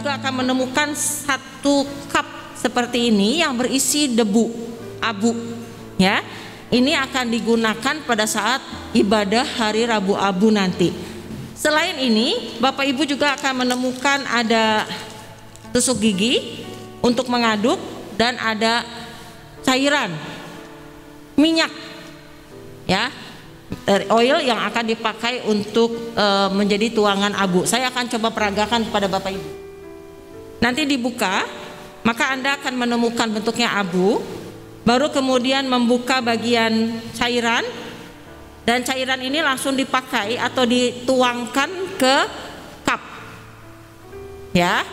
juga akan menemukan satu cup seperti ini yang berisi debu, abu, ya. Ini akan digunakan pada saat ibadah hari Rabu Abu nanti. Selain ini, Bapak Ibu juga akan menemukan ada tusuk gigi untuk mengaduk dan ada cairan minyak, ya, oil yang akan dipakai untuk menjadi tuangan abu. Saya akan coba peragakan kepada Bapak Ibu. Nanti dibuka, maka Anda akan menemukan bentuknya abu. Baru kemudian membuka bagian cairan, dan cairan ini langsung dipakai atau dituangkan ke cup. Ya,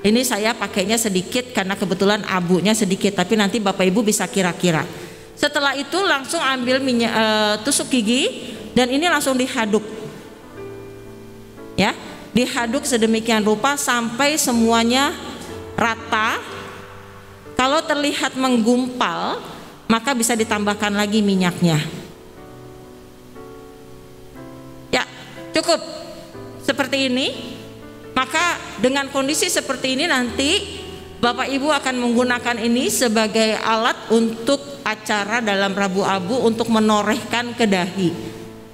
ini saya pakainya sedikit karena kebetulan abunya sedikit, tapi nanti Bapak Ibu bisa kira-kira. Setelah itu langsung ambil minyak, tusuk gigi, dan ini langsung dihaduk. Ya, dihaduk sedemikian rupa sampai semuanya rata. Kalau terlihat menggumpal, maka bisa ditambahkan lagi minyaknya. Ya, cukup seperti ini. Maka dengan kondisi seperti ini nanti Bapak Ibu akan menggunakan ini sebagai alat untuk acara dalam Rabu Abu untuk menorehkan ke dahi.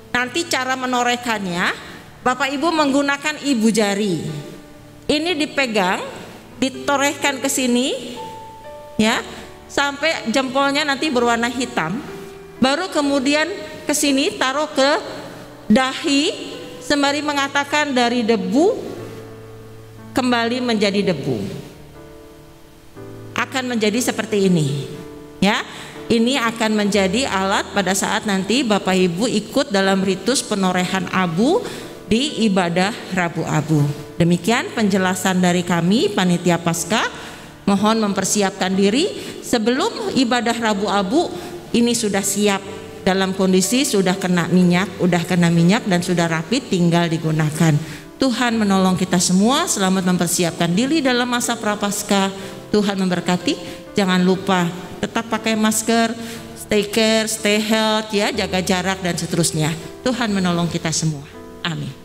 Nanti cara menorehkannya, Bapak Ibu menggunakan ibu jari. Ini dipegang, ditorehkan ke sini, ya, sampai jempolnya nanti berwarna hitam. Baru kemudian ke sini taruh ke dahi sembari mengatakan dari debu kembali menjadi debu. Akan menjadi seperti ini, ya. Ini akan menjadi alat pada saat nanti Bapak Ibu ikut dalam ritus penorehan abu di ibadah Rabu Abu. Demikian penjelasan dari kami panitia Paskah. Mohon mempersiapkan diri sebelum ibadah Rabu Abu ini sudah siap dalam kondisi sudah kena minyak, dan sudah rapi, tinggal digunakan. Tuhan menolong kita semua, selamat mempersiapkan diri dalam masa Prapaskah. Tuhan memberkati. Jangan lupa tetap pakai masker, stay care, stay health, ya, jaga jarak dan seterusnya. Tuhan menolong kita semua. Amin.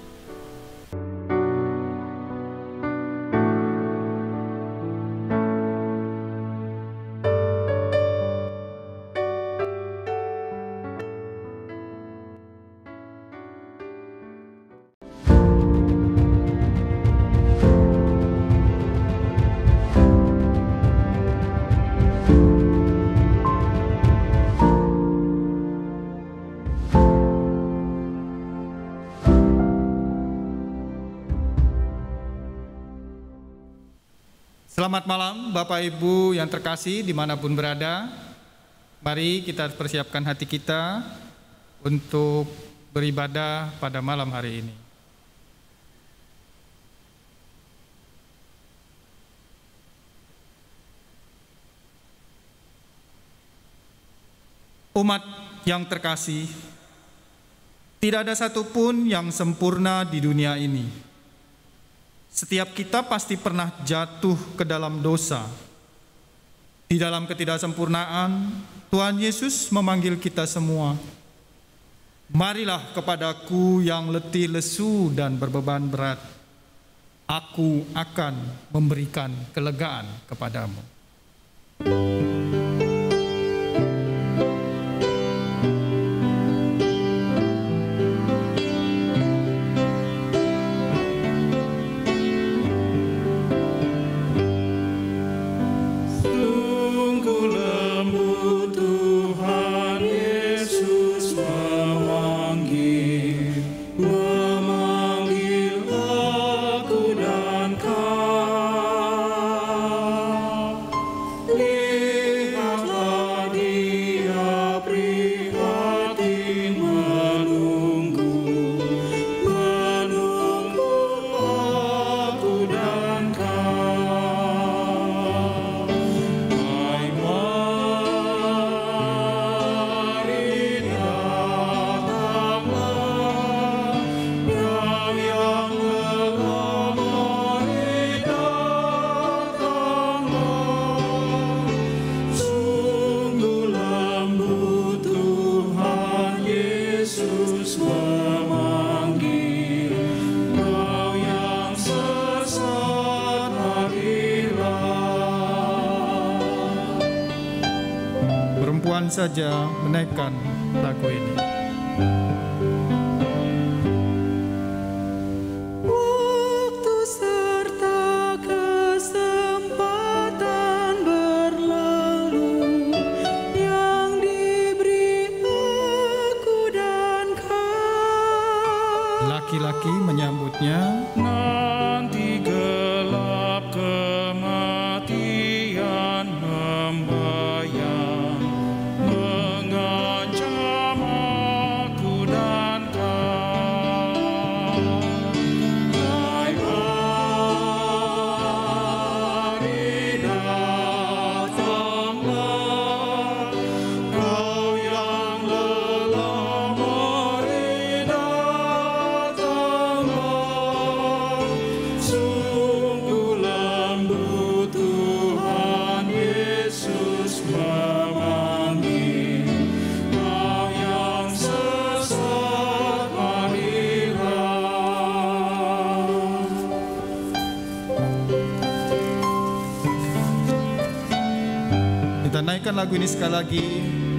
Selamat malam Bapak Ibu yang terkasih dimanapun berada. Mari kita persiapkan hati kita untuk beribadah pada malam hari ini. Umat yang terkasih, tidak ada satupun yang sempurna di dunia ini. Setiap kita pasti pernah jatuh ke dalam dosa. Di dalam ketidaksempurnaan, Tuhan Yesus memanggil kita semua. Marilah kepadaku yang letih lesu dan berbeban berat. Aku akan memberikan kelegaan kepadamu. Memanggil aku dan kau. perempuan saja menaikkan lagu ini. Laki-laki menyambutnya, nanti gelap kematian membayang, mengancam aku dan kau. Hai mari datanglah, kau yang lelah mari datanglah. Sungguh lembut Tuhan Yesus memanggil, kau yang sesat marilah. kita naikkan lagu ini sekali lagi,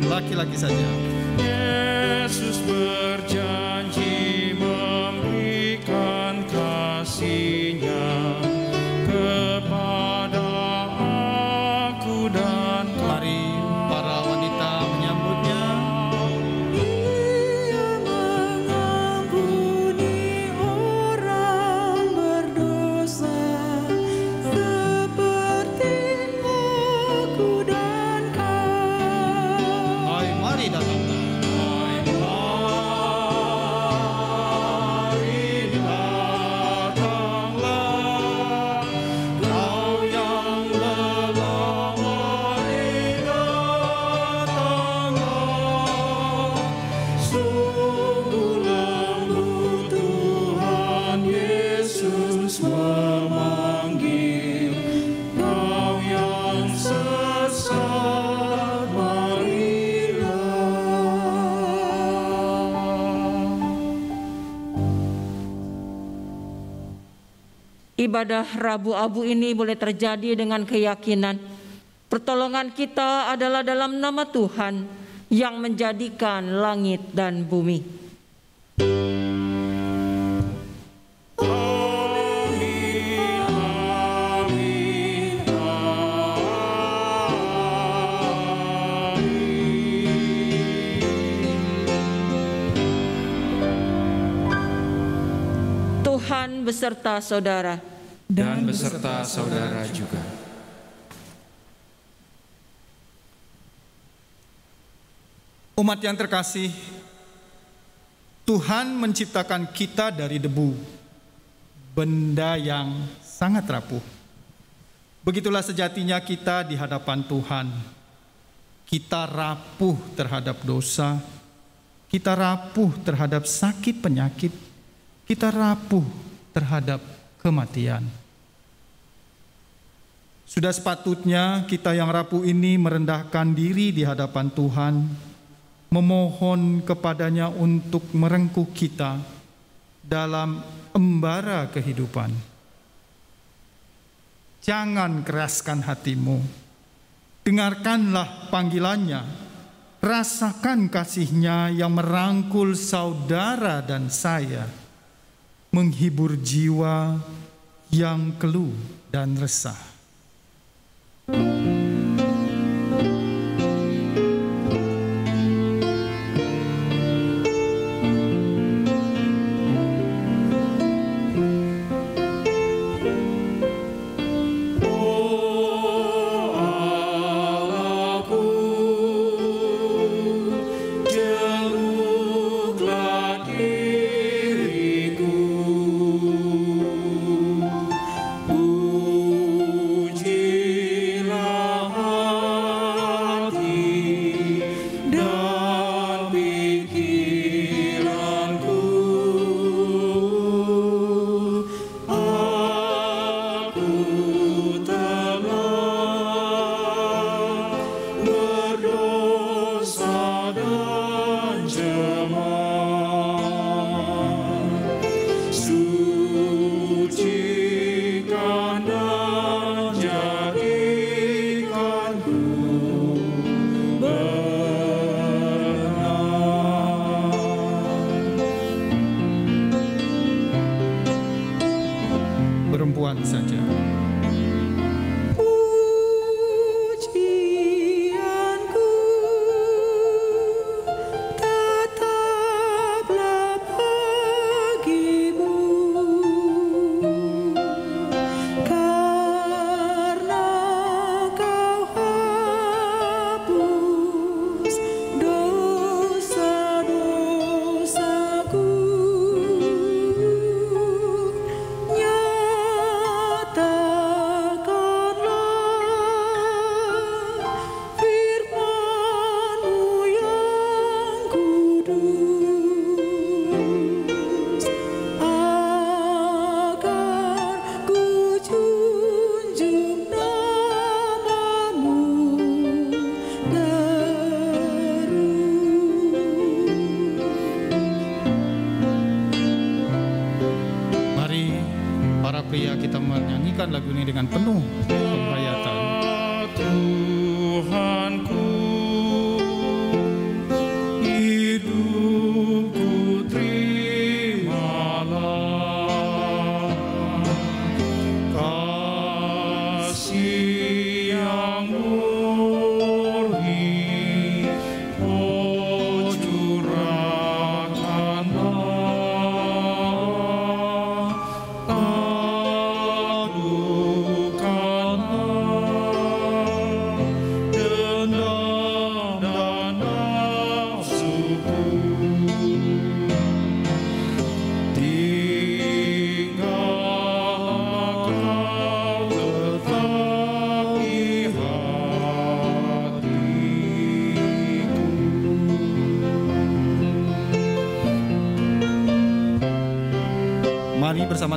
laki-laki saja. Yesus berjanji memberikan kasih-Nya kepada aku dan kau. Mari para wanita menyambutnya. Ia mengampuni orang berdosa seperti aku dan kau. Hai mari datanglah. Mari datanglah, kau yang lelah mari datanglah. Sungguh lembut Tuhan Yesus memanggil, kau yang sesat marilah. Ibadah Rabu Abu ini boleh terjadi dengan keyakinan pertolongan kita adalah dalam nama Tuhan yang menjadikan langit dan bumi. Tuhan beserta saudara. Dan beserta saudara juga. Umat yang terkasih, Tuhan menciptakan kita dari debu, benda yang sangat rapuh. Begitulah sejatinya kita di hadapan Tuhan. Kita rapuh terhadap dosa, kita rapuh terhadap sakit penyakit, kita rapuh terhadap kematian. Sudah sepatutnya kita yang rapuh ini merendahkan diri di hadapan Tuhan, memohon kepadanya untuk merengkuh kita dalam embara kehidupan. Jangan keraskan hatimu, dengarkanlah panggilannya, rasakan kasihnya yang merangkul saudara dan saya, menghibur jiwa yang keluh dan resah. Ku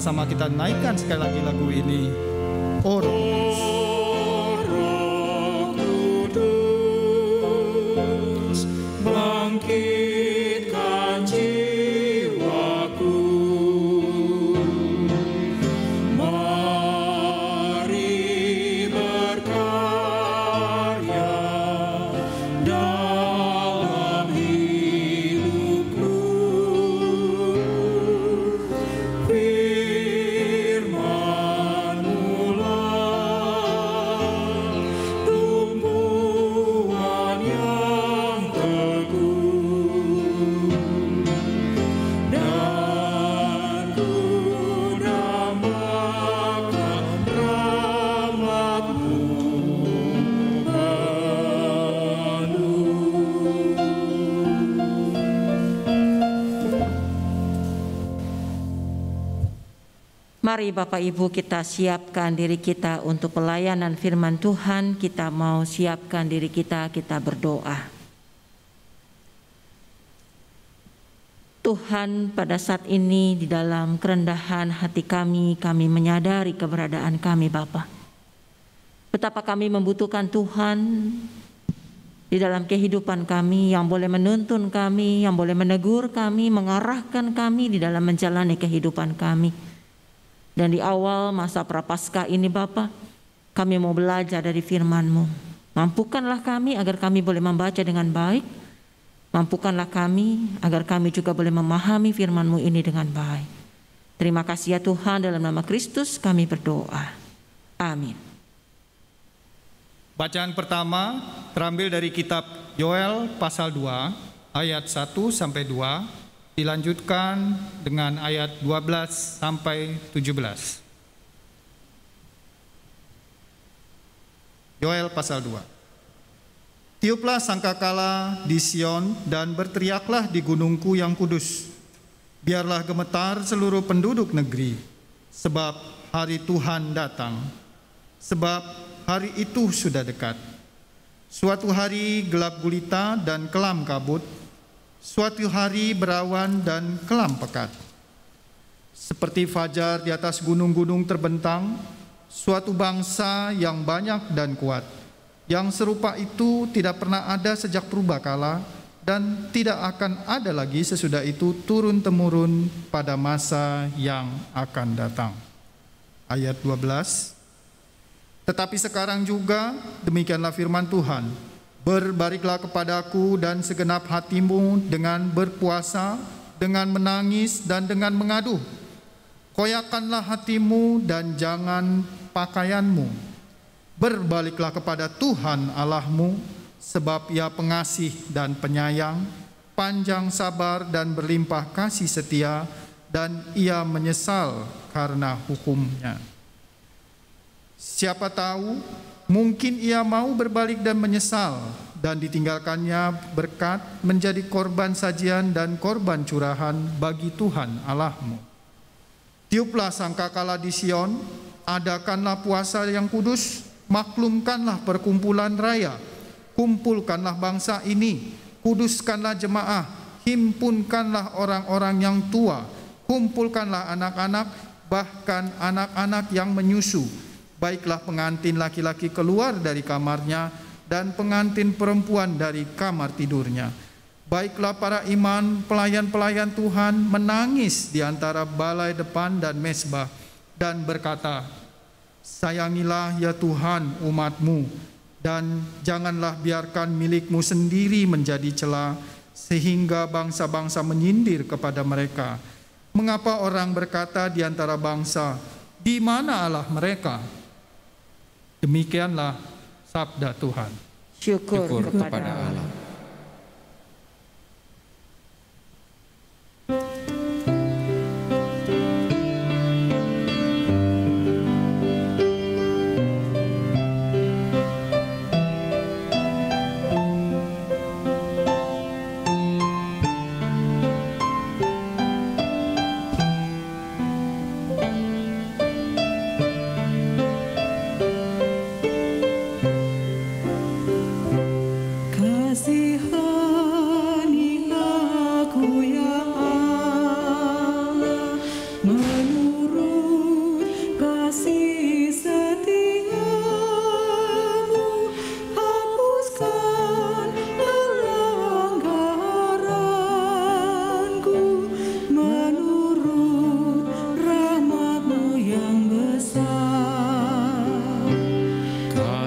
sama-sama kita naikkan sekali lagi lagu ini. Oh Roh Kudus, bangkitkan jiwaku. Mari berkarya dalam hidupku. Firman-Mu lah tumbuhan yang teguh, dan ku dambakan rahmat-Mu Mari Bapak Ibu kita siapkan diri kita untuk pelayanan firman Tuhan. Kita mau siapkan diri kita berdoa. Tuhan, pada saat ini di dalam kerendahan hati kami menyadari keberadaan kami Bapa. Betapa kami membutuhkan Tuhan di dalam kehidupan kami, yang boleh menuntun kami, yang boleh menegur kami, mengarahkan kami di dalam menjalani kehidupan kami. Dan di awal masa Prapaskah ini Bapa, kami mau belajar dari firman-Mu. Mampukanlah kami agar kami boleh membaca dengan baik. Mampukanlah kami agar kami juga boleh memahami firman-Mu ini dengan baik. Terima kasih ya Tuhan, dalam nama Kristus kami berdoa. Amin. Bacaan pertama terambil dari kitab Yoel pasal 2 ayat 1 sampai 2. Dilanjutkan dengan ayat 12 sampai 17. Yoel pasal 2. Tiuplah sangkakala di Sion dan berteriaklah di gunungku yang kudus. Biarlah gemetar seluruh penduduk negeri, sebab hari Tuhan datang. Sebab hari itu sudah dekat. Suatu hari gelap gulita dan kelam kabut. Suatu hari berawan dan kelam pekat. Seperti fajar di atas gunung-gunung terbentang, suatu bangsa yang banyak dan kuat, yang serupa itu tidak pernah ada sejak purbakala dan tidak akan ada lagi sesudah itu turun-temurun pada masa yang akan datang. Ayat 12. Tetapi sekarang juga demikianlah firman Tuhan. Berbaliklah kepadaku dan segenap hatimu dengan berpuasa, dengan menangis dan dengan mengaduh. Koyakanlah hatimu dan jangan pakaianmu. Berbaliklah kepada Tuhan Allahmu, sebab Ia pengasih dan penyayang, panjang sabar dan berlimpah kasih setia, dan Ia menyesal karena hukum-Nya. Siapa tahu, mungkin ia mau berbalik dan menyesal, dan ditinggalkannya berkat menjadi korban sajian dan korban curahan bagi Tuhan Allahmu. Tiuplah sangkakala di Sion, adakanlah puasa yang kudus, maklumkanlah perkumpulan raya, kumpulkanlah bangsa ini, kuduskanlah jemaah, himpunkanlah orang-orang yang tua, kumpulkanlah anak-anak, bahkan anak-anak yang menyusu. Baiklah pengantin laki-laki keluar dari kamarnya dan pengantin perempuan dari kamar tidurnya. Baiklah para imam, pelayan-pelayan Tuhan menangis di antara balai depan dan mezbah dan berkata, sayangilah ya Tuhan umat-Mu, dan janganlah biarkan milik-Mu sendiri menjadi cela, sehingga bangsa-bangsa menyindir kepada mereka. Mengapa orang berkata di antara bangsa, di mana Allah mereka? Demikianlah sabda Tuhan. Syukur kepada Allah. Kasih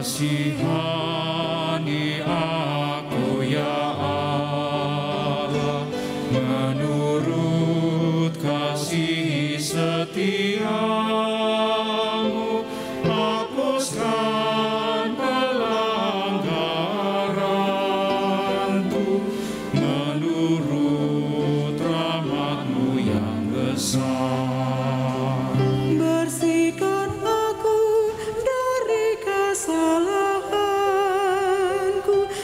Kasihani aku ya Allah, menurut kasih setiamu, hapuskan pelanggaranku, menurut rahmat-Mu yang besar. Bersihkan aku dari kesalahanku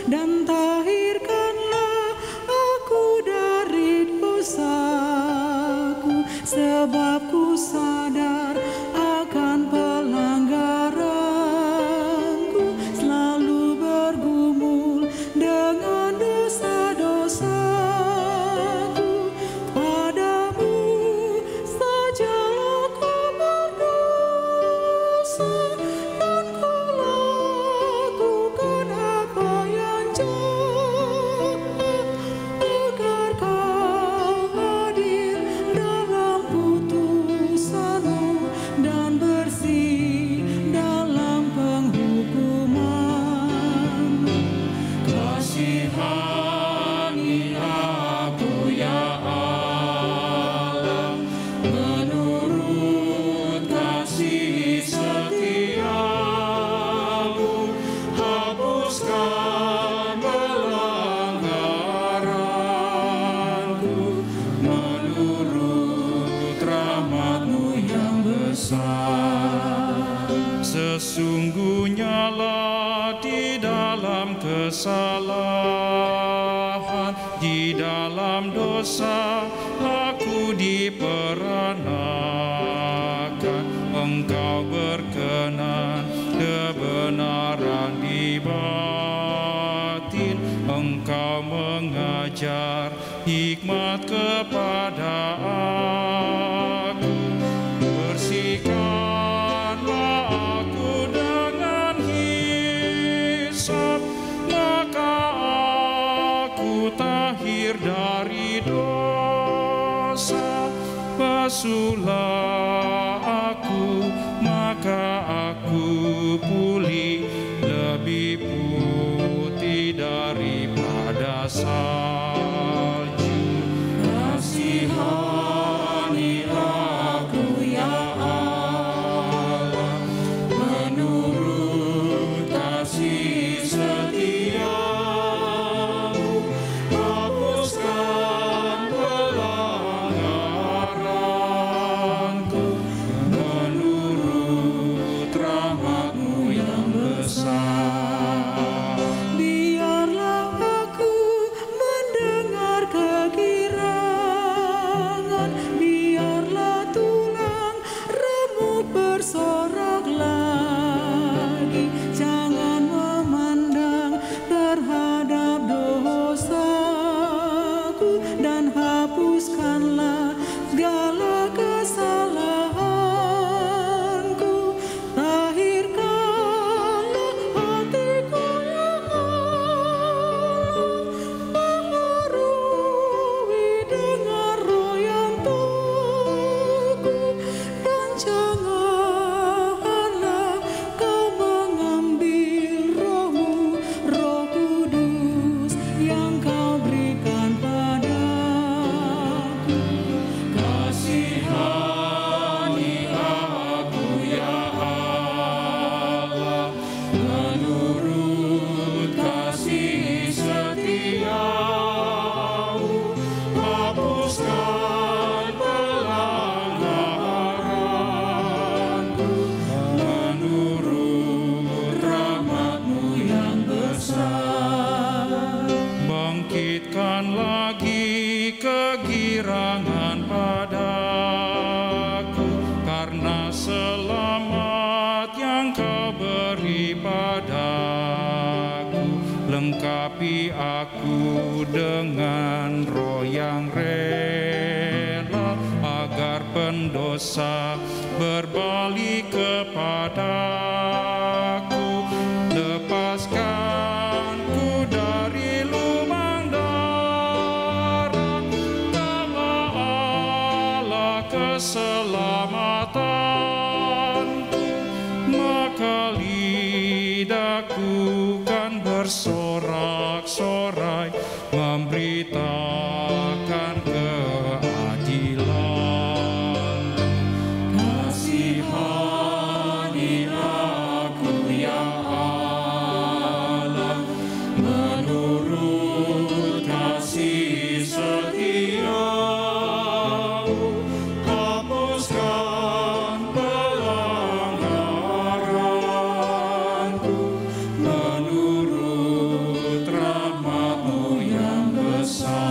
dan tahirkanlah aku dari dosaku, sebab ku sadar akan pelanggaranku, selalu bergumul dengan dosa-dosaku. Padamu sajalah ku berdosa dan ku lakukan apa yang jahat, agar Kau hadir dalam putusan-Mu dan bersih dalam penghukuman-Mu. Kasihani aku ya Allah, menurut kasih setiamu, hapuskan pelanggaranku, menurut rahmat-Mu yang besar. Sesungguhnya lah di dalam kesalahan, di dalam dosa aku diperanakan. Engkau berkenan kebenaran di batin, Engkau mengajar hikmat kepada aku. Bersihkanlah aku dengan hisap, maka aku tahir dari dosa. Basuhlah aku, maka aku pulih, lebih putih daripada salju. Kasihani aku ya Allah, menurut kasih setiamu, hapuskan pelanggaranku, menurut rahmat-Mu yang besar. Biarlah aku mendengar kegirangan, biarlah tulang remuk bersorak lagi. Jangan memandang terhadap dosaku dan hapuskanlah segala kesalahanku. Tahirkanlah hatiku ya Allah, baharui dengan roh yang teguh, dan janganlah Kau mengambil roh-Mu, Roh Kudus yang Kau berikan padaku. Kasihani aku ya Allah, menurut kasih setiamu, hapuskan pelanggaranku, menurut rahmat-Mu yang besar. Bangkitkan lagi kegirangan padaku, karena selamat yang Kau beri padaku. Lengkapi aku dengan roh yang rela, agar pendosa berbalik kepadaku. Lepaskan ku dari lubang darah, Allah keselamatanku, maka lidah aku kan bersorak-sorai memberitakan keadilan. Kasihanilah aku ya Allah, menurut kasih setiamu, hapuskan pelanggaranku menurut rahmat-Mu yang besar.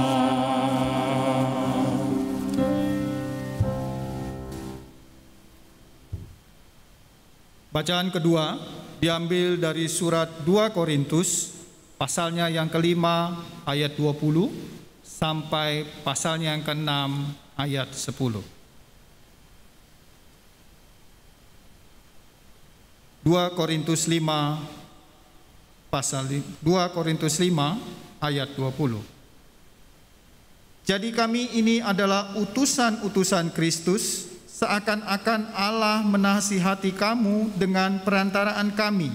Bacaan kedua diambil dari surat 2 Korintus pasalnya yang kelima ayat 20 sampai pasalnya yang ke-6 ayat 10. 2 Korintus 5 ayat 20. Jadi kami ini adalah utusan-utusan Kristus, seakan-akan Allah menasihati kamu dengan perantaraan kami.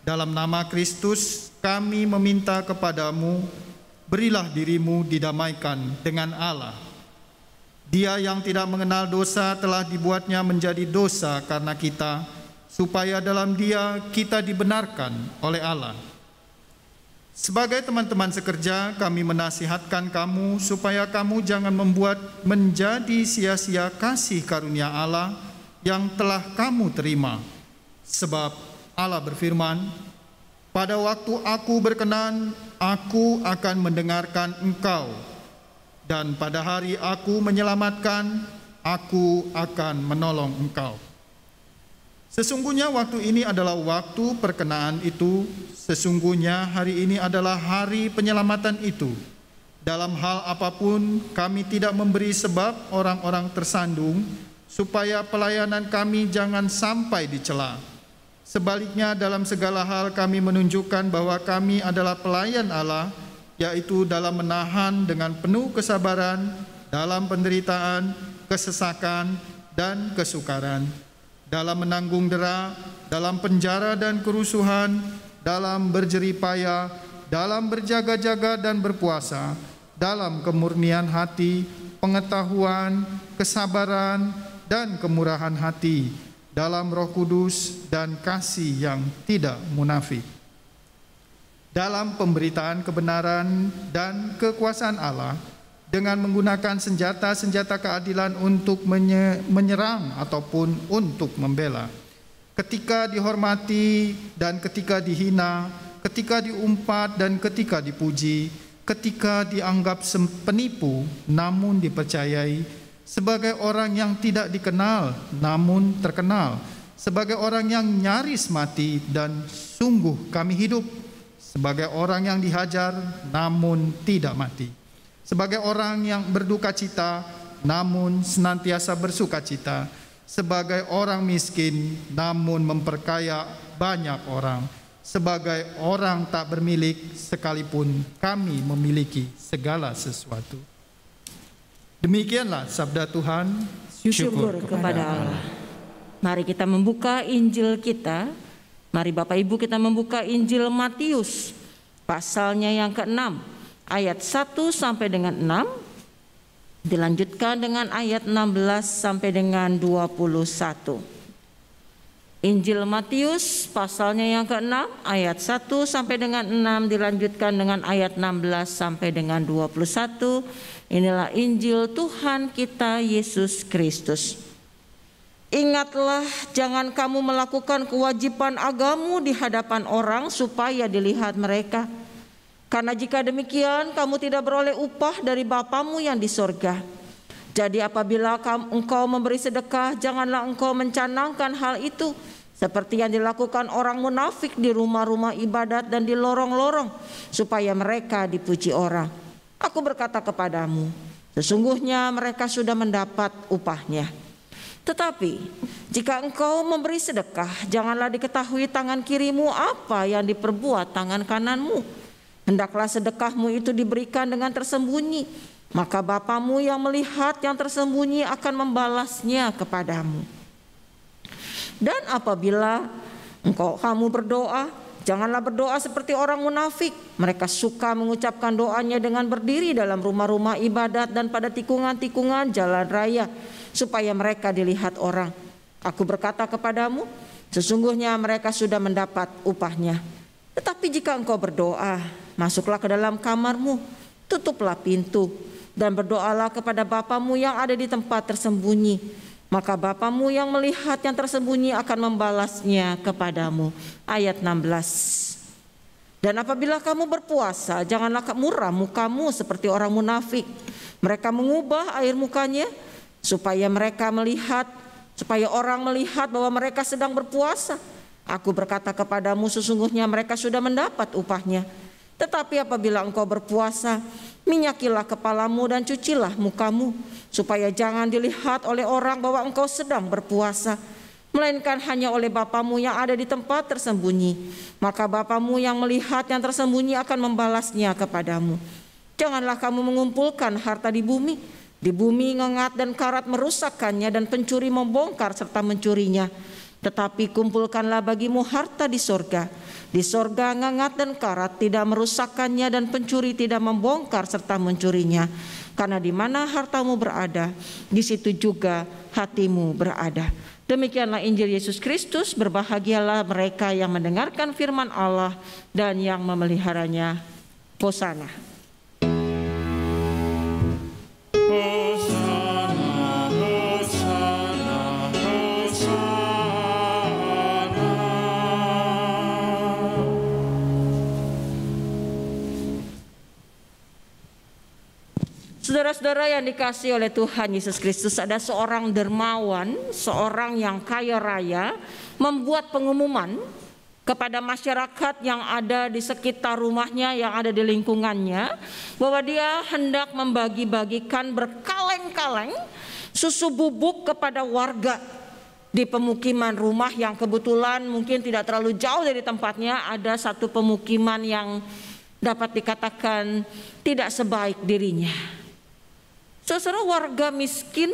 Dalam nama Kristus kami meminta kepadamu, berilah dirimu didamaikan dengan Allah. Dia yang tidak mengenal dosa telah dibuatnya menjadi dosa karena kita, supaya dalam Dia kita dibenarkan oleh Allah. Sebagai teman-teman sekerja, kami menasihatkan kamu supaya kamu jangan membuat menjadi sia-sia kasih karunia Allah yang telah kamu terima. Sebab Allah berfirman, pada waktu aku berkenan, aku akan mendengarkan engkau. Dan pada hari aku menyelamatkan, aku akan menolong engkau. Sesungguhnya waktu ini adalah waktu perkenaan itu, sesungguhnya hari ini adalah hari penyelamatan itu. Dalam hal apapun kami tidak memberi sebab orang-orang tersandung, supaya pelayanan kami jangan sampai dicela. Sebaliknya dalam segala hal kami menunjukkan bahwa kami adalah pelayan Allah, yaitu dalam menahan dengan penuh kesabaran, dalam penderitaan, kesesakan, dan kesukaran, dalam menanggung dera, dalam penjara dan kerusuhan, dalam berjerih payah, dalam berjaga-jaga dan berpuasa, dalam kemurnian hati, pengetahuan, kesabaran, dan kemurahan hati, dalam Roh Kudus dan kasih yang tidak munafik, dalam pemberitaan kebenaran dan kekuasaan Allah, dengan menggunakan senjata-senjata keadilan untuk menyerang ataupun untuk membela, ketika dihormati dan ketika dihina, ketika diumpat dan ketika dipuji, ketika dianggap penipu namun dipercayai, sebagai orang yang tidak dikenal namun terkenal, sebagai orang yang nyaris mati dan sungguh kami hidup, sebagai orang yang dihajar namun tidak mati, sebagai orang yang berduka cita namun senantiasa bersuka cita, sebagai orang miskin namun memperkaya banyak orang, sebagai orang tak bermilik sekalipun kami memiliki segala sesuatu. Demikianlah sabda Tuhan. Syukur kepada Allah. Mari kita membuka Injil kita. Mari Bapak Ibu kita membuka Injil Matius pasalnya yang ke-6 ayat 1 sampai dengan 6, dilanjutkan dengan ayat 16 sampai dengan 21. Injil Matius pasalnya yang ke-6 ayat 1 sampai dengan 6, dilanjutkan dengan ayat 16 sampai dengan 21. Inilah Injil Tuhan kita Yesus Kristus. Ingatlah, jangan kamu melakukan kewajiban agamu di hadapan orang supaya dilihat mereka. Karena jika demikian kamu tidak beroleh upah dari Bapamu yang di sorga. Jadi apabila engkau memberi sedekah, janganlah engkau mencanangkan hal itu seperti yang dilakukan orang munafik di rumah-rumah ibadat dan di lorong-lorong, supaya mereka dipuji orang. Aku berkata kepadamu, sesungguhnya mereka sudah mendapat upahnya. Tetapi jika engkau memberi sedekah, janganlah diketahui tangan kirimu apa yang diperbuat tangan kananmu. Hendaklah sedekahmu itu diberikan dengan tersembunyi, maka Bapamu yang melihat yang tersembunyi akan membalasnya kepadamu. Dan apabila kamu berdoa, Janganlah berdoa seperti orang munafik. Mereka suka mengucapkan doanya dengan berdiri dalam rumah-rumah ibadat dan pada tikungan-tikungan jalan raya, supaya mereka dilihat orang. Aku berkata kepadamu, sesungguhnya mereka sudah mendapat upahnya. Tetapi jika engkau berdoa, masuklah ke dalam kamarmu, tutuplah pintu, dan berdoalah kepada Bapamu yang ada di tempat tersembunyi. Maka Bapamu yang melihat yang tersembunyi akan membalasnya kepadamu. Ayat 16. Dan apabila kamu berpuasa, janganlah muram mukamu seperti orang munafik. Mereka mengubah air mukanya supaya orang melihat bahwa mereka sedang berpuasa. Aku berkata kepadamu, sesungguhnya mereka sudah mendapat upahnya. Tetapi apabila engkau berpuasa, minyakilah kepalamu dan cucilah mukamu, supaya jangan dilihat oleh orang bahwa engkau sedang berpuasa, melainkan hanya oleh Bapamu yang ada di tempat tersembunyi. Maka Bapamu yang melihat yang tersembunyi akan membalasnya kepadamu. Janganlah kamu mengumpulkan harta di bumi. Di bumi ngengat dan karat merusakkannya, dan pencuri membongkar serta mencurinya. Tetapi kumpulkanlah bagimu harta di sorga. Di sorga ngengat dan karat tidak merusakkannya, dan pencuri tidak membongkar serta mencurinya. Karena di mana hartamu berada, di situ juga hatimu berada. Demikianlah Injil Yesus Kristus. Berbahagialah mereka yang mendengarkan firman Allah dan yang memeliharanya. Hosana. Hosana, Hosana, Hosana. Saudara-saudara yang dikasihi oleh Tuhan Yesus Kristus, ada seorang dermawan, seorang yang kaya raya, membuat pengumuman kepada masyarakat yang ada di sekitar rumahnya, yang ada di lingkungannya, bahwa dia hendak membagi-bagikan berkaleng-kaleng susu bubuk kepada warga di pemukiman rumah yang kebetulan mungkin tidak terlalu jauh dari tempatnya. Ada satu pemukiman yang dapat dikatakan tidak sebaik dirinya. Saudara, warga miskin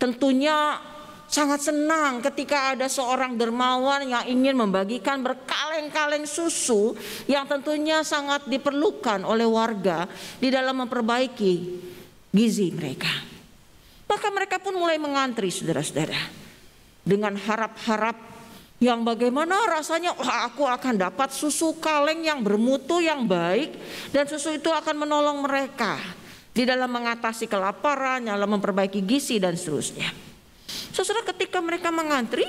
tentunya sangat senang ketika ada seorang dermawan yang ingin membagikan berkaleng-kaleng susu yang tentunya sangat diperlukan oleh warga di dalam memperbaiki gizi mereka. Maka mereka pun mulai mengantri, saudara-saudara, dengan harap-harap yang bagaimana rasanya, aku akan dapat susu kaleng yang bermutu, yang baik, dan susu itu akan menolong mereka di dalam mengatasi kelaparan, dalam memperbaiki gizi dan seterusnya. Saudara, ketika mereka mengantri,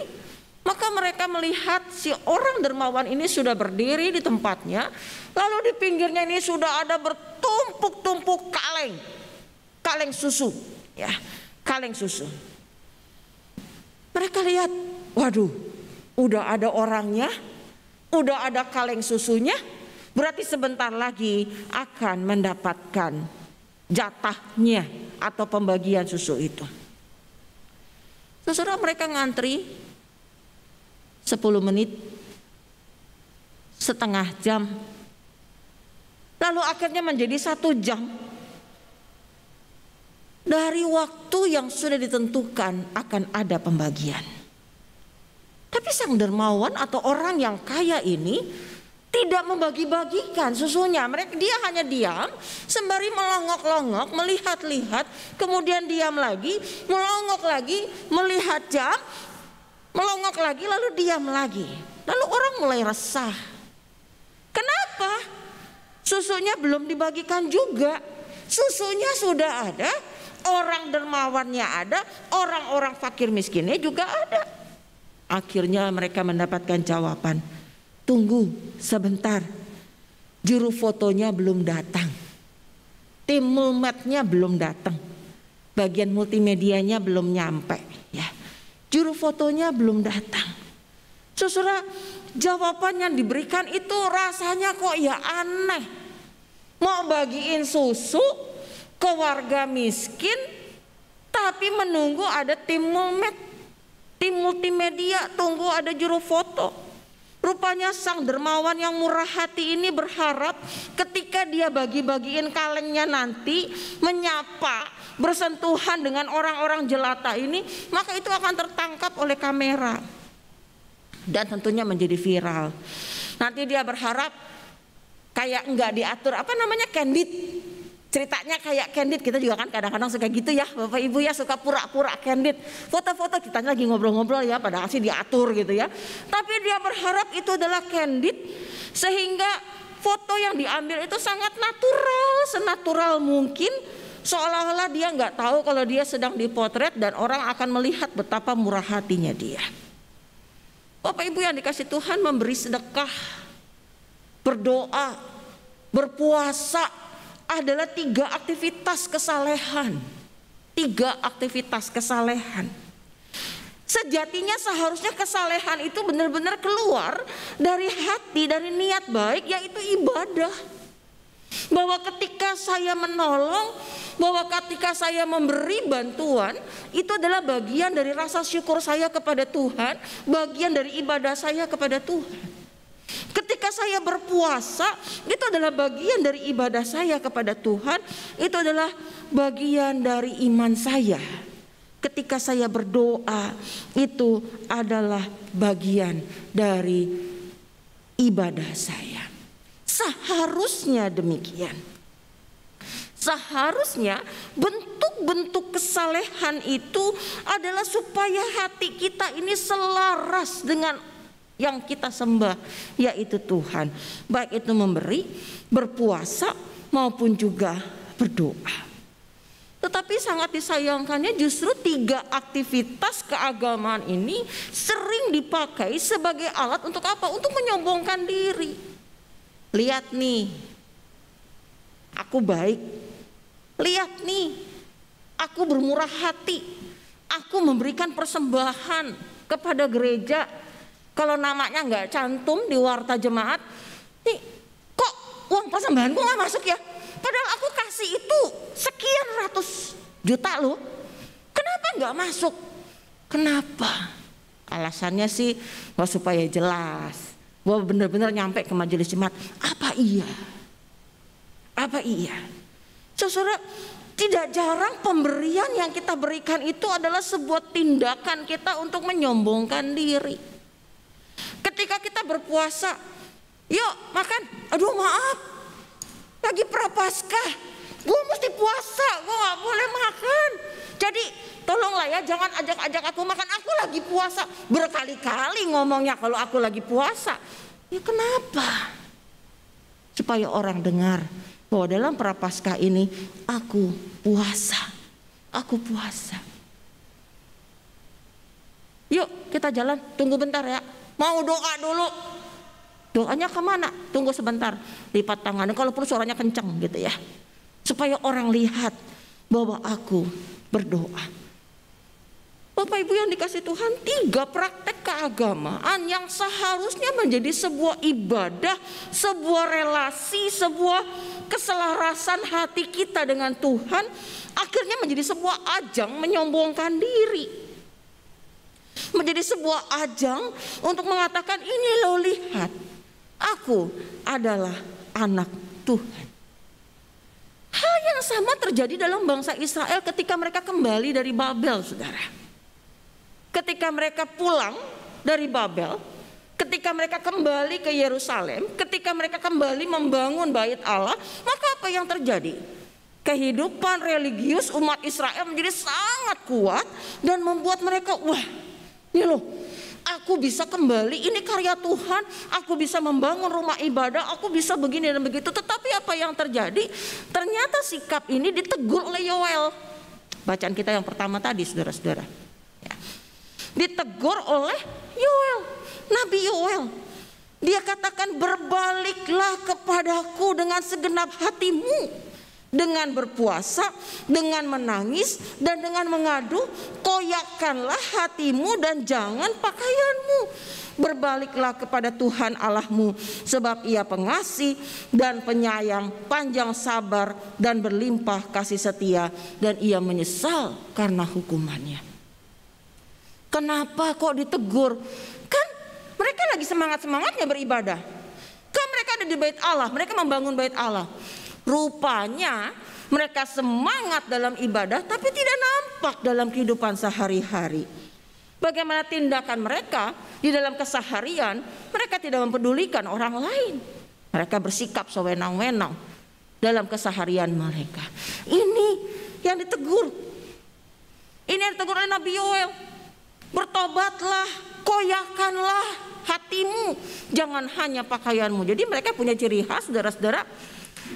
maka mereka melihat si orang dermawan ini sudah berdiri di tempatnya, lalu di pinggirnya ini sudah ada bertumpuk-tumpuk kaleng susu, ya, kaleng susu. Mereka lihat, waduh, udah ada orangnya, udah ada kaleng susunya, berarti sebentar lagi akan mendapatkan jatahnya atau pembagian susu itu. Saudara, mereka ngantri 10 menit, setengah jam, lalu akhirnya menjadi 1 jam dari waktu yang sudah ditentukan akan ada pembagian. Tapi sang dermawan atau orang yang kaya ini tidak membagi-bagikan susunya. Dia hanya diam sembari melongok-longok, melihat-lihat, kemudian diam lagi, melongok lagi, melihat jam, melongok lagi, lalu diam lagi. Lalu orang mulai resah. Kenapa? Susunya belum dibagikan juga. Susunya sudah ada, orang dermawannya ada, orang-orang fakir miskinnya juga ada. Akhirnya mereka mendapatkan jawaban. Tunggu sebentar, juru fotonya belum datang, tim mulmetnya belum datang, bagian multimedianya belum nyampe, ya. Juru fotonya belum datang. Saudara, jawaban yang diberikan itu rasanya kok ya aneh. Mau bagiin susu ke warga miskin, tapi menunggu ada tim mulmet, tim multimedia, tunggu ada juru foto. Rupanya sang dermawan yang murah hati ini berharap ketika dia bagi-bagiin kalengnya nanti, menyapa, bersentuhan dengan orang-orang jelata ini, maka itu akan tertangkap oleh kamera dan tentunya menjadi viral. Nanti dia berharap kayak enggak diatur, apa namanya, candid. Ceritanya kayak candid, kita juga kan kadang-kadang suka gitu ya Bapak Ibu ya, suka pura-pura candid. Foto-foto kita lagi ngobrol-ngobrol ya, padahal sih diatur gitu ya. Tapi dia berharap itu adalah candid, sehingga foto yang diambil itu sangat natural, senatural mungkin, seolah-olah dia nggak tahu kalau dia sedang dipotret dan orang akan melihat betapa murah hatinya dia. Bapak Ibu yang dikasih Tuhan, memberi sedekah, berdoa, berpuasa adalah 3 aktivitas kesalehan. 3 aktivitas kesalehan. Sejatinya seharusnya kesalehan itu benar-benar keluar dari hati, dari niat baik, yaitu ibadah. Bahwa ketika saya menolong, bahwa ketika saya memberi bantuan, itu adalah bagian dari rasa syukur saya kepada Tuhan, bagian dari ibadah saya kepada Tuhan. Ketika saya berpuasa, itu adalah bagian dari ibadah saya kepada Tuhan, itu adalah bagian dari iman saya. Ketika saya berdoa, itu adalah bagian dari ibadah saya. Seharusnya demikian. Seharusnya bentuk-bentuk kesalehan itu adalah supaya hati kita ini selaras dengan yang kita sembah, yaitu Tuhan. Baik itu memberi, berpuasa, maupun juga berdoa. Tetapi sangat disayangkannya justru 3 aktivitas keagamaan ini sering dipakai sebagai alat untuk apa? Untuk menyombongkan diri. Lihat nih, aku baik. Lihat nih, aku bermurah hati. Aku memberikan persembahan kepada gereja. Kalau namanya nggak cantum di warta jemaat, nih kok uang persembahanku nggak masuk ya? Padahal aku kasih itu sekian ratus juta loh. Kenapa nggak masuk? Kenapa? Alasannya sih supaya jelas bahwa benar-benar nyampe ke majelis jemaat. Apa iya? Apa iya? Saudara, tidak jarang pemberian yang kita berikan itu adalah sebuah tindakan kita untuk menyombongkan diri. Ketika kita berpuasa, yuk makan, aduh maaf, lagi prapaskah, gue mesti puasa, gue gak boleh makan. Jadi tolonglah ya, jangan ajak-ajak aku makan, aku lagi puasa. Berkali-kali ngomongnya kalau aku lagi puasa. Ya kenapa? Supaya orang dengar bahwa dalam prapaskah ini aku puasa. Aku puasa. Yuk kita jalan, tunggu bentar ya. Mau doa dulu. Doanya kemana? Tunggu sebentar. Lipat tangan, kalau perlu suaranya kencang gitu ya. Supaya orang lihat bahwa aku berdoa. Bapak Ibu yang dikasih Tuhan, 3 praktek keagamaan yang seharusnya menjadi sebuah ibadah, sebuah relasi, sebuah keselarasan hati kita dengan Tuhan, akhirnya menjadi sebuah ajang menyombongkan diri. Menjadi sebuah ajang untuk mengatakan, ini lo lihat, aku adalah anak Tuhan. Hal yang sama terjadi dalam bangsa Israel ketika mereka kembali dari Babel, saudara. Ketika mereka pulang dari Babel, ketika mereka kembali ke Yerusalem, ketika mereka kembali membangun bait Allah, maka apa yang terjadi? Kehidupan religius umat Israel menjadi sangat kuat dan membuat mereka, wah, ini loh, aku bisa kembali, ini karya Tuhan, aku bisa membangun rumah ibadah, aku bisa begini dan begitu. Tetapi apa yang terjadi? Ternyata sikap ini ditegur oleh Yoel. Bacaan kita yang pertama tadi, saudara-saudara. Ya. Ditegur oleh Yoel, Nabi Yoel. Dia katakan, berbaliklah kepadaku dengan segenap hatimu. Dengan berpuasa, dengan menangis, dan dengan mengadu, koyakkanlah hatimu dan jangan pakaianmu. Berbaliklah kepada Tuhan Allahmu, sebab Ia pengasih dan penyayang, panjang sabar dan berlimpah kasih setia, dan Ia menyesal karena hukumannya. Kenapa kok ditegur? Kan mereka lagi semangat-semangatnya beribadah. Kan mereka ada di bait Allah, mereka membangun bait Allah. Rupanya mereka semangat dalam ibadah tapi tidak nampak dalam kehidupan sehari-hari. Bagaimana tindakan mereka di dalam keseharian? Mereka Mereka tidak mempedulikan orang lain. Mereka bersikap sewenang-wenang dalam keseharian mereka. Ini yang ditegur. Ini yang ditegur oleh Nabi Yoel. Bertobatlah, koyakanlah hatimu, jangan hanya pakaianmu. Jadi mereka punya ciri khas, saudara-saudara.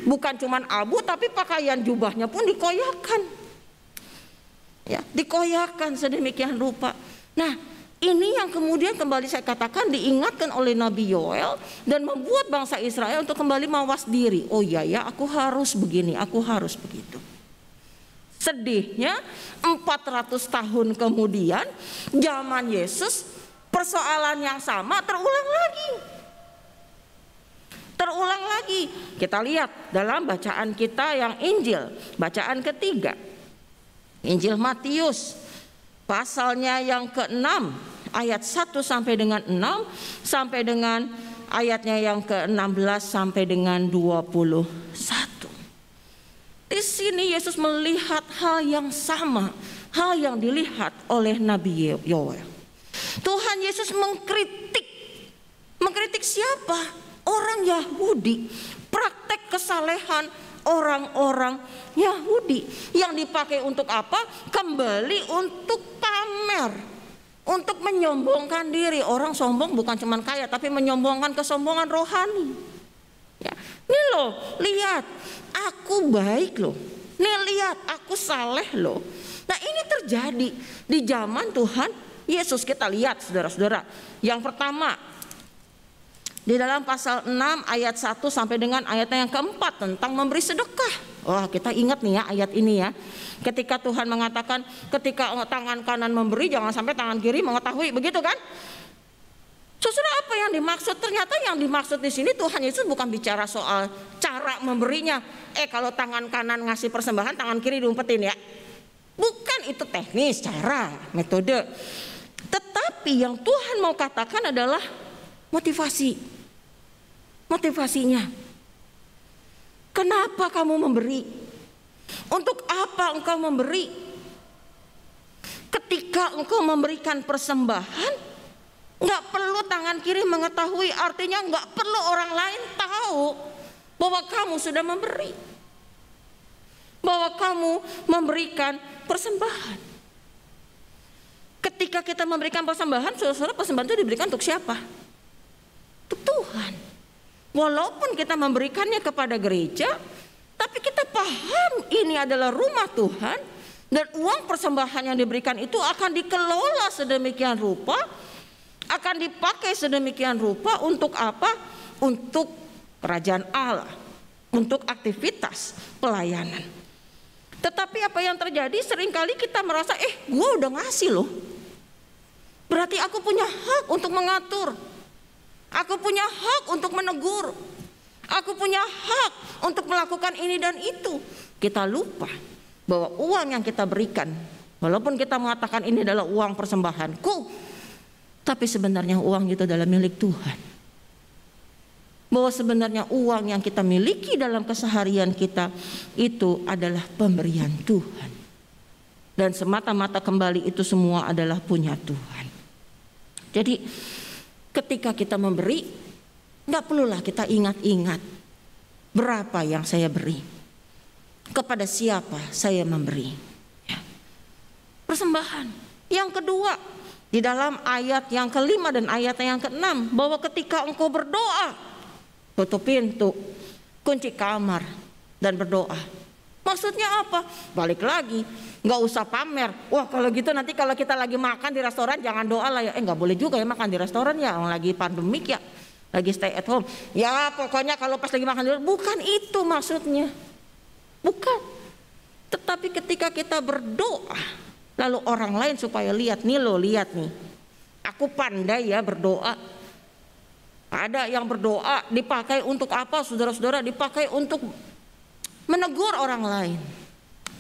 Bukan cuma abu, tapi pakaian jubahnya pun dikoyakan. Ya, dikoyakan sedemikian rupa. Nah, ini yang kemudian kembali saya katakan diingatkan oleh Nabi Yoel dan membuat bangsa Israel untuk kembali mawas diri. Oh iya ya, aku harus begini, aku harus begitu. Sedihnya 400 tahun kemudian zaman Yesus persoalan yang sama terulang lagi. Terulang lagi. Kita lihat dalam bacaan kita yang Injil, bacaan ketiga. Injil Matius pasalnya yang ke-6 ayat 1 sampai dengan 6 sampai dengan ayatnya yang ke-16 sampai dengan 21. Di sini Yesus melihat hal yang sama, hal yang dilihat oleh Nabi Yoel. Tuhan Yesus mengkritik. Mengkritik siapa? Orang Yahudi. Praktek kesalehan orang-orang Yahudi. Yang dipakai untuk apa? Kembali untuk pamer. Untuk menyombongkan diri. Orang sombong bukan cuma kaya, tapi menyombongkan kesombongan rohani. Ya. Nih loh, lihat, aku baik loh. Nih lihat, aku saleh loh. Nah ini terjadi di zaman Tuhan Yesus. Kita lihat saudara-saudara. Yang pertama, di dalam pasal 6 ayat 1 sampai dengan ayatnya yang keempat tentang memberi sedekah. Wah, kita ingat nih ya ayat ini ya. Ketika Tuhan mengatakan ketika tangan kanan memberi, jangan sampai tangan kiri mengetahui, begitu kan? Saudara, apa yang dimaksud? Ternyata yang dimaksud di sini Tuhan Yesus bukan bicara soal cara memberinya. Kalau tangan kanan ngasih persembahan, tangan kiri diumpetin ya. Bukan, itu teknis, cara, metode. Tetapi yang Tuhan mau katakan adalah motivasi. Motivasinya. Kenapa kamu memberi? Untuk apa engkau memberi? Ketika engkau memberikan persembahan, nggak perlu tangan kiri mengetahui, artinya nggak perlu orang lain tahu bahwa kamu sudah memberi, bahwa kamu memberikan persembahan. Ketika kita memberikan persembahan, saudara, persembahan itu diberikan untuk siapa? Untuk Tuhan. Walaupun kita memberikannya kepada gereja, tapi kita paham ini adalah rumah Tuhan dan uang persembahan yang diberikan itu akan dikelola sedemikian rupa, akan dipakai sedemikian rupa untuk apa? Untuk kerajaan Allah, untuk aktivitas pelayanan. Tetapi apa yang terjadi, seringkali kita merasa, gue udah ngasih loh, berarti aku punya hak untuk mengatur, aku punya hak untuk menegur, aku punya hak untuk melakukan ini dan itu. Kita lupa bahwa uang yang kita berikan, walaupun kita mengatakan ini adalah uang persembahanku, tapi sebenarnya uang itu adalah milik Tuhan. Bahwa sebenarnya uang yang kita miliki dalam keseharian kita itu adalah pemberian Tuhan. Dan semata-mata kembali itu semua adalah punya Tuhan. Jadi ketika kita memberi, gak perlulah kita ingat-ingat berapa yang saya beri, kepada siapa saya memberi. Ya. Persembahan. Yang kedua, di dalam ayat yang kelima dan ayat yang keenam, bahwa ketika engkau berdoa, tutup pintu, kunci kamar, dan berdoa. Maksudnya apa? Balik lagi, nggak usah pamer. Wah, kalau gitu nanti kalau kita lagi makan di restoran jangan doa lah ya. Nggak boleh juga ya makan di restoran ya, lagi pandemik ya, lagi stay at home. Ya pokoknya kalau pas lagi makan di luar, bukan itu maksudnya. Bukan. Tetapi ketika kita berdoa, lalu orang lain supaya lihat nih loh, lihat nih, aku pandai ya berdoa. Ada yang berdoa dipakai untuk apa, saudara-saudara? Dipakai untuk menegur orang lain.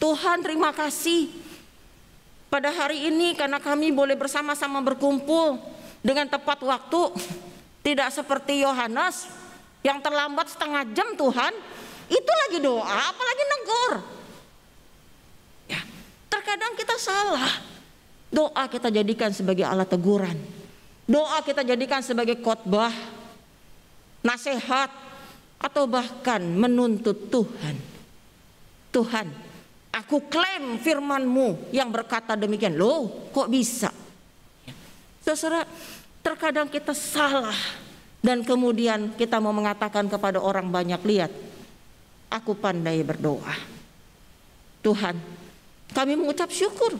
Tuhan terima kasih pada hari ini karena kami boleh bersama-sama berkumpul dengan tepat waktu. Tidak seperti Yohanes yang terlambat setengah jam. Tuhan, itu lagi doa apalagi negur. Terkadang kita salah. Doa kita jadikan sebagai alat teguran. Doa kita jadikan sebagai khotbah. nasihat, atau bahkan menuntut Tuhan. Tuhan, aku klaim firman-Mu yang berkata demikian. Loh, kok bisa? Saudara, terkadang kita salah dan kemudian kita mau mengatakan kepada orang banyak, lihat, aku pandai berdoa. Tuhan, kami mengucap syukur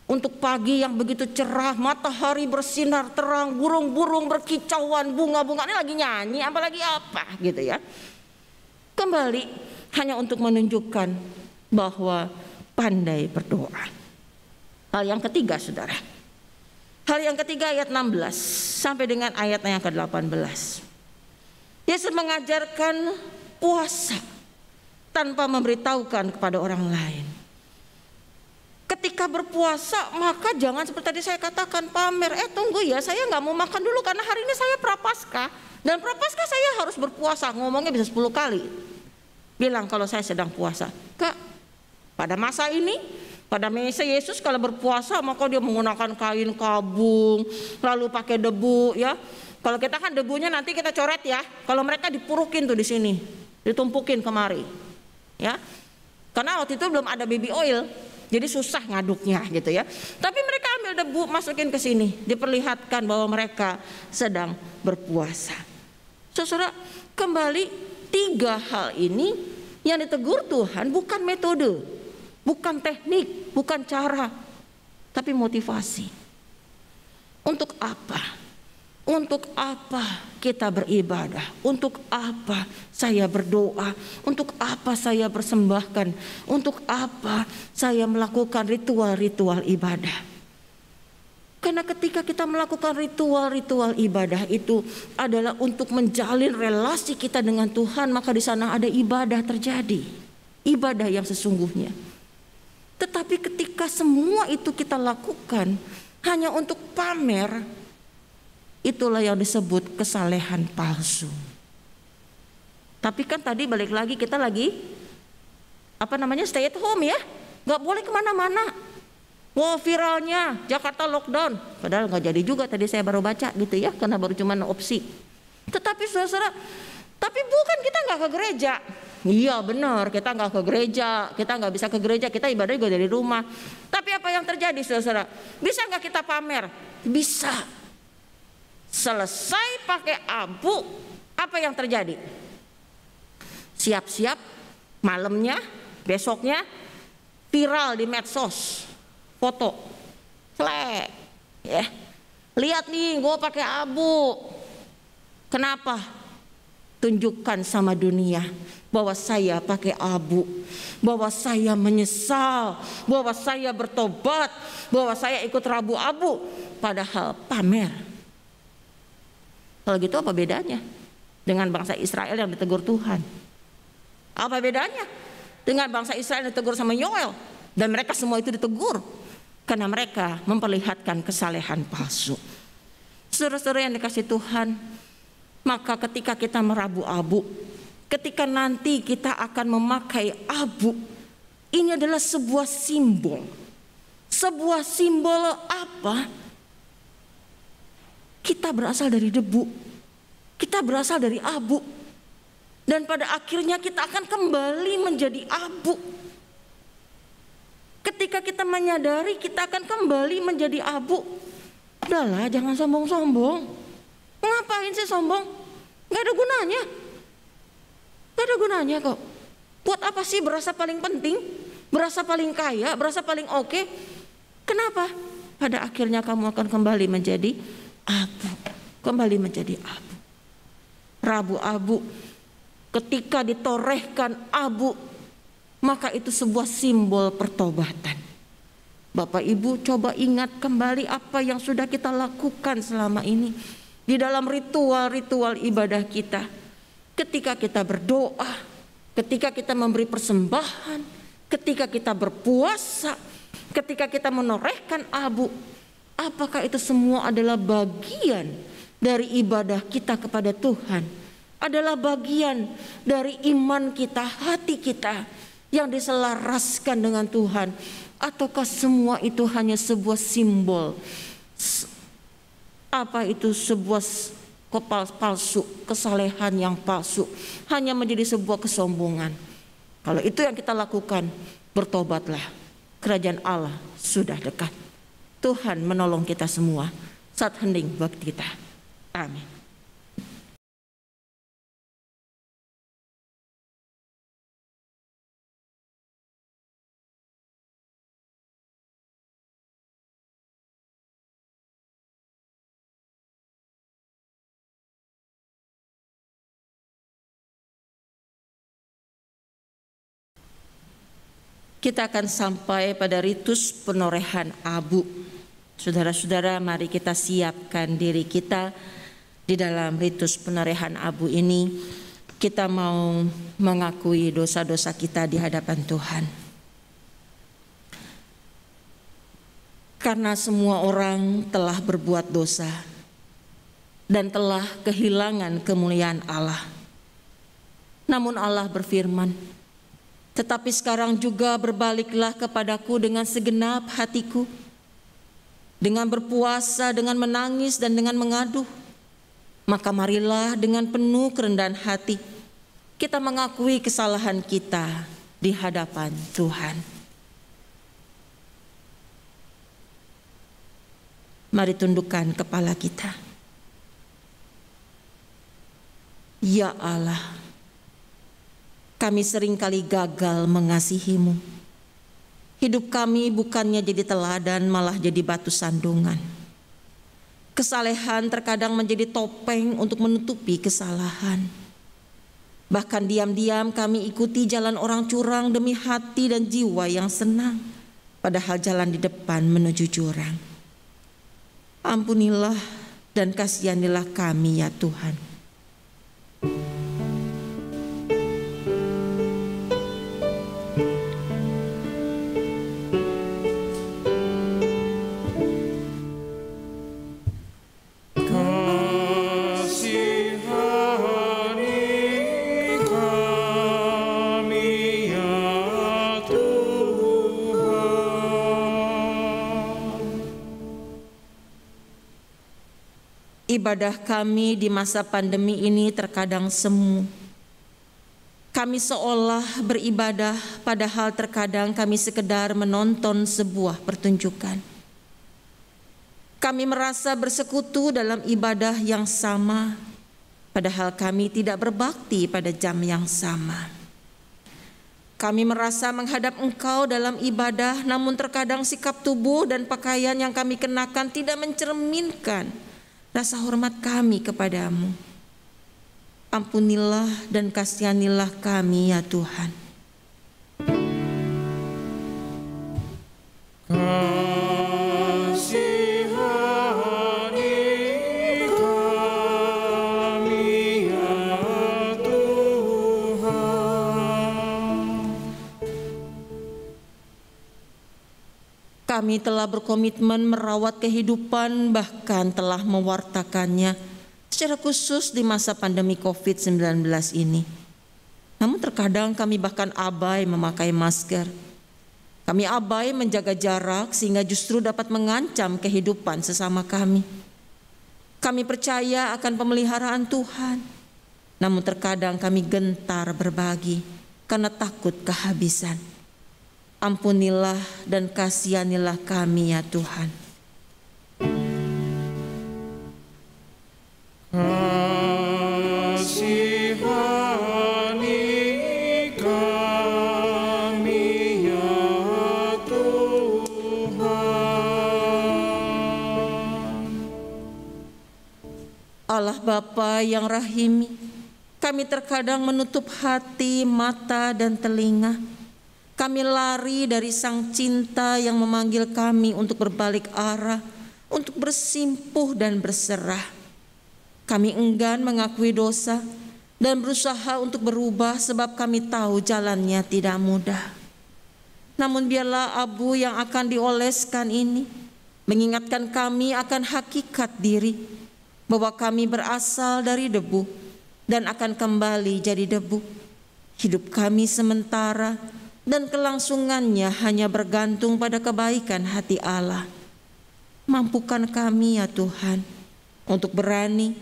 untuk pagi yang begitu cerah, matahari bersinar terang, burung-burung berkicauan, bunga-bunga ini lagi nyanyi, apalagi apa gitu ya. Kembali hanya untuk menunjukkan bahwa pandai berdoa. Hal yang ketiga, saudara. Hal yang ketiga ayat 16 sampai dengan ayat yang ke-18. Yesus mengajarkan puasa tanpa memberitahukan kepada orang lain. Ketika berpuasa maka jangan seperti tadi saya katakan pamer. Tunggu ya, saya nggak mau makan dulu karena hari ini saya prapaskah. Dan prapaskah saya harus berpuasa. Ngomongnya bisa 10 kali. Bilang kalau saya sedang puasa. Kak, pada masa ini, pada masa Yesus kalau berpuasa maka dia menggunakan kain kabung, lalu pakai debu ya. Kalau kita kan debunya nanti kita coret ya. Kalau mereka dipurukin tuh di sini, ditumpukin kemari. Ya. Karena waktu itu belum ada baby oil. Jadi susah ngaduknya gitu ya. Tapi mereka ambil debu masukin ke sini, diperlihatkan bahwa mereka sedang berpuasa. Saudara, kembali 3 hal ini yang ditegur Tuhan bukan metode, bukan teknik, bukan cara, tapi motivasi. Untuk apa? Untuk apa kita beribadah? Untuk apa saya berdoa? Untuk apa saya bersembahkan? Untuk apa saya melakukan ritual-ritual ibadah? Karena ketika kita melakukan ritual-ritual ibadah itu adalah untuk menjalin relasi kita dengan Tuhan, maka di sana ada ibadah terjadi. Ibadah yang sesungguhnya. Tetapi ketika semua itu kita lakukan hanya untuk pamer, itulah yang disebut kesalehan palsu. Tapi kan tadi balik lagi kita lagi stay at home ya, nggak boleh kemana-mana. Wah, viralnya Jakarta lockdown, padahal nggak jadi juga tadi saya baru baca gitu ya, karena baru cuma opsi. Tetapi saudara, tapi bukan kita nggak ke gereja. Iya benar, kita nggak ke gereja, kita nggak bisa ke gereja, kita ibadah juga dari rumah. Tapi apa yang terjadi saudara? Bisa nggak kita pamer? Bisa. Selesai pakai abu, apa yang terjadi? Siap-siap malamnya, besoknya viral di medsos, foto, selek, ya. Lihat nih, gue pakai abu. Kenapa? Tunjukkan sama dunia bahwa saya pakai abu, bahwa saya menyesal, bahwa saya bertobat, bahwa saya ikut rabu abu, padahal pamer. Kalau gitu apa bedanya dengan bangsa Israel yang ditegur Tuhan? Apa bedanya dengan bangsa Israel yang ditegur sama Yoel? Dan mereka semua itu ditegur karena mereka memperlihatkan kesalehan palsu. Saudara-saudara yang dikasih Tuhan, maka ketika kita merabu-abu, ketika nanti kita akan memakai abu, ini adalah sebuah simbol. Sebuah simbol apa? Kita berasal dari debu, kita berasal dari abu, dan pada akhirnya kita akan kembali menjadi abu. Ketika kita menyadari kita akan kembali menjadi abu, udahlah jangan sombong-sombong. Ngapain sih sombong? Gak ada gunanya. Gak ada gunanya kok. Buat apa sih berasa paling penting, berasa paling kaya, berasa paling oke? Kenapa? Pada akhirnya kamu akan kembali menjadi abu, kembali menjadi abu. Rabu-abu, ketika ditorehkan abu, maka itu sebuah simbol pertobatan. Bapak Ibu coba ingat kembali apa yang sudah kita lakukan selama ini di dalam ritual-ritual ibadah kita. Ketika kita berdoa, ketika kita memberi persembahan, ketika kita berpuasa, ketika kita menorehkan abu, apakah itu semua adalah bagian dari ibadah kita kepada Tuhan? Adalah bagian dari iman kita, hati kita yang diselaraskan dengan Tuhan? Ataukah semua itu hanya sebuah simbol? Apa itu sebuah palsu, kesalehan yang palsu, hanya menjadi sebuah kesombongan. Kalau itu yang kita lakukan, bertobatlah. Kerajaan Allah sudah dekat. Tuhan menolong kita semua. Saat hening buat kita. Amin. Kita akan sampai pada ritus penorehan abu. Saudara-saudara, mari kita siapkan diri kita di dalam ritus penorehan abu ini. Kita mau mengakui dosa-dosa kita di hadapan Tuhan. Karena semua orang telah berbuat dosa dan telah kehilangan kemuliaan Allah. Namun Allah berfirman, tetapi sekarang juga berbaliklah kepadaku dengan segenap hatiku, dengan berpuasa, dengan menangis dan dengan mengaduh. Maka marilah dengan penuh kerendahan hati kita mengakui kesalahan kita di hadapan Tuhan. Mari tundukkan kepala kita. Ya Allah, kami seringkali gagal mengasihi-Mu. Hidup kami bukannya jadi teladan, malah jadi batu sandungan. Kesalehan terkadang menjadi topeng untuk menutupi kesalahan. Bahkan diam-diam kami ikuti jalan orang curang demi hati dan jiwa yang senang, padahal jalan di depan menuju jurang. Ampunilah dan kasihanilah kami ya Tuhan. Ibadah kami di masa pandemi ini terkadang semu. Kami seolah beribadah, padahal terkadang kami sekedar menonton sebuah pertunjukan. Kami merasa bersekutu dalam ibadah yang sama, padahal kami tidak berbakti pada jam yang sama. Kami merasa menghadap Engkau dalam ibadah, namun terkadang sikap tubuh dan pakaian yang kami kenakan tidak mencerminkan rasa hormat kami kepadamu. Ampunilah dan kasihanilah kami ya Tuhan. Kami telah berkomitmen merawat kehidupan, bahkan telah mewartakannya secara khusus di masa pandemi COVID-19 ini. Namun terkadang kami bahkan abai memakai masker. Kami abai menjaga jarak sehingga justru dapat mengancam kehidupan sesama kami. Kami percaya akan pemeliharaan Tuhan, namun terkadang kami gentar berbagi karena takut kehabisan. Ampunilah dan kasihanilah kami ya Tuhan. Kasihani kami ya Tuhan. Allah Bapa yang rahimi, kami terkadang menutup hati, mata dan telinga. Kami lari dari Sang Cinta yang memanggil kami untuk berbalik arah, untuk bersimpuh dan berserah. Kami enggan mengakui dosa dan berusaha untuk berubah sebab kami tahu jalannya tidak mudah. Namun biarlah abu yang akan dioleskan ini mengingatkan kami akan hakikat diri, bahwa kami berasal dari debu dan akan kembali jadi debu. Hidup kami sementara dan kelangsungannya hanya bergantung pada kebaikan hati Allah. Mampukan kami ya Tuhan untuk berani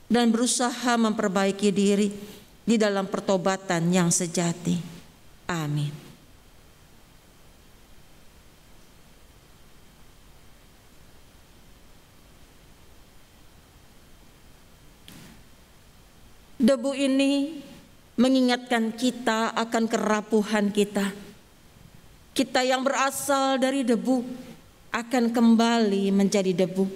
dan berusaha memperbaiki diri di dalam pertobatan yang sejati. Amin. Debu ini mengingatkan kita akan kerapuhan kita. Kita yang berasal dari debu akan kembali menjadi debu.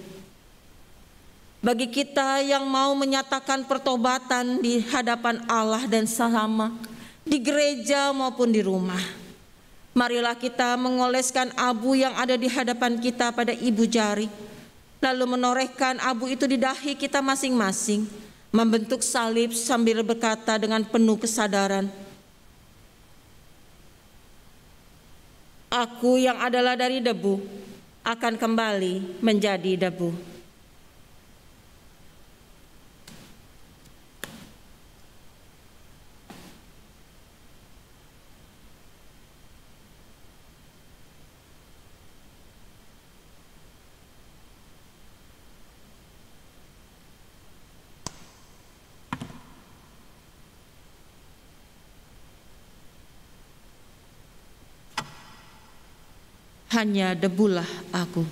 Bagi kita yang mau menyatakan pertobatan di hadapan Allah dan sesama, di gereja maupun di rumah, marilah kita mengoleskan abu yang ada di hadapan kita pada ibu jari, lalu menorehkan abu itu di dahi kita masing-masing, membentuk salib sambil berkata dengan penuh kesadaran, "Aku yang adalah dari debu akan kembali menjadi debu." Hanya debulah aku.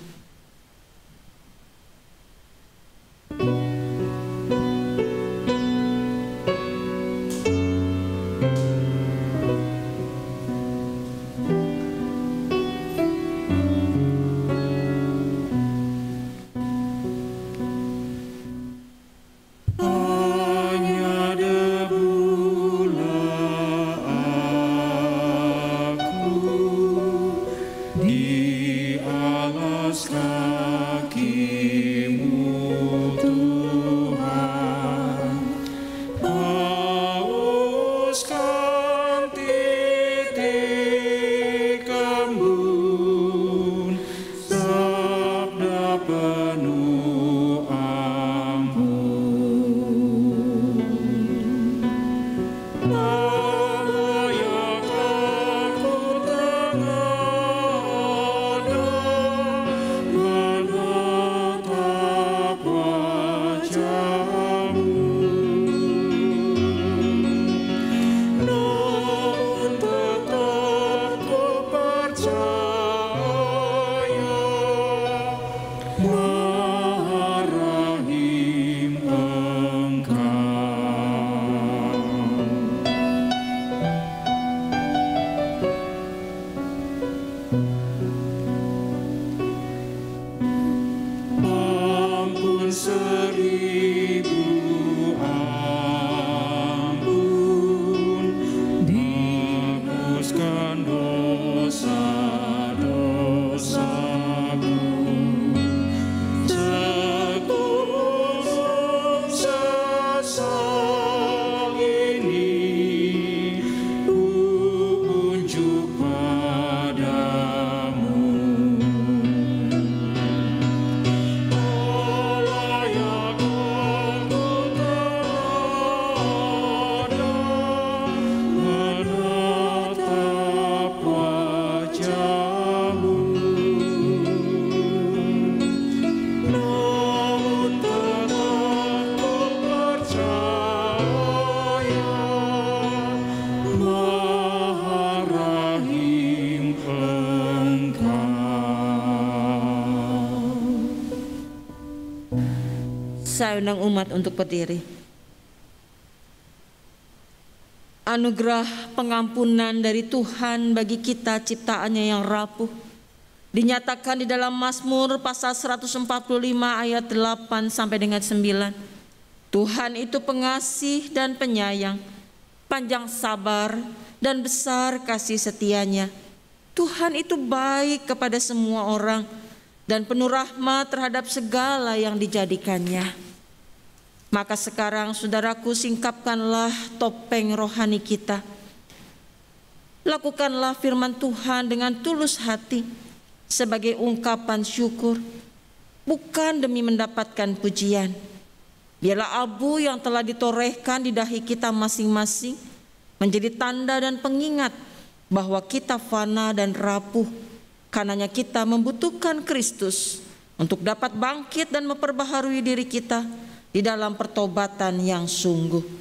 Saya undang umat untuk berdiri. Anugerah pengampunan dari Tuhan bagi kita ciptaannya yang rapuh dinyatakan di dalam Mazmur pasal 145 ayat 8 sampai dengan 9. Tuhan itu pengasih dan penyayang, panjang sabar dan besar kasih setianya. Tuhan itu baik kepada semua orang dan penuh rahmat terhadap segala yang dijadikannya. Maka sekarang saudaraku, singkapkanlah topeng rohani kita. Lakukanlah firman Tuhan dengan tulus hati sebagai ungkapan syukur, bukan demi mendapatkan pujian. Biarlah abu yang telah ditorehkan di dahi kita masing-masing menjadi tanda dan pengingat bahwa kita fana dan rapuh, karenanya kita membutuhkan Kristus untuk dapat bangkit dan memperbaharui diri kita di dalam pertobatan yang sungguh.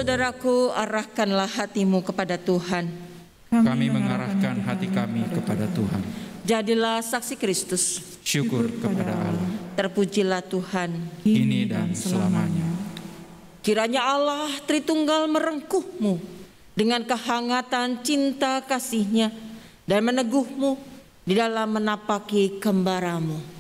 Saudaraku, arahkanlah hatimu kepada Tuhan. Kami mengarahkan hati kami kepada Tuhan. Jadilah saksi Kristus. Syukur kepada Allah. Terpujilah Tuhan. Kini dan selamanya. Kiranya Allah Tritunggal merengkuhmu dengan kehangatan cinta kasih-Nya dan meneguhmu di dalam menapaki kembaramu.